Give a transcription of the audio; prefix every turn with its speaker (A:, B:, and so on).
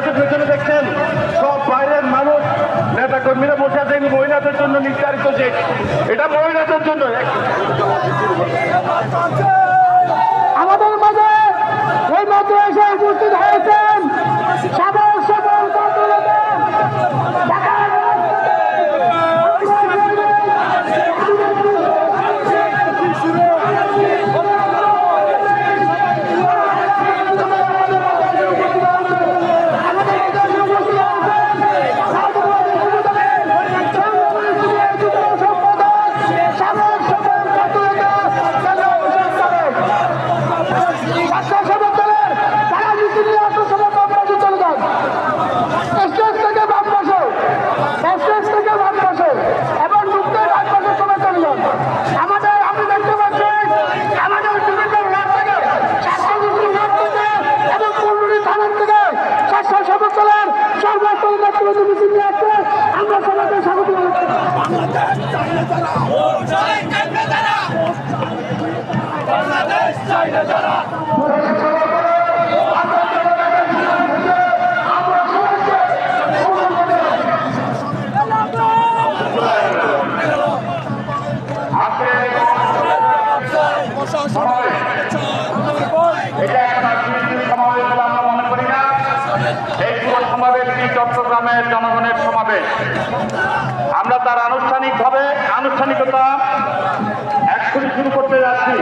A: যে পেছনে দেখছেন সব বাইরের মানুষ নেতা কর্মীরা বসে আছেন মহিলাদের জন্য নির্ধারিত যে এটা মহিলাদের জন্য।
B: আমাদের মাঝে এই মাত্র এসে উপস্থিত হয়েছেন সাধারণ সফল আমরা সবাইকে স্বাগত
A: চট্টগ্রামের জনগণের সমাবেশ। আমরা তার আনুষ্ঠানিকতা এক্ষুনি শুরু করতে যাচ্ছি।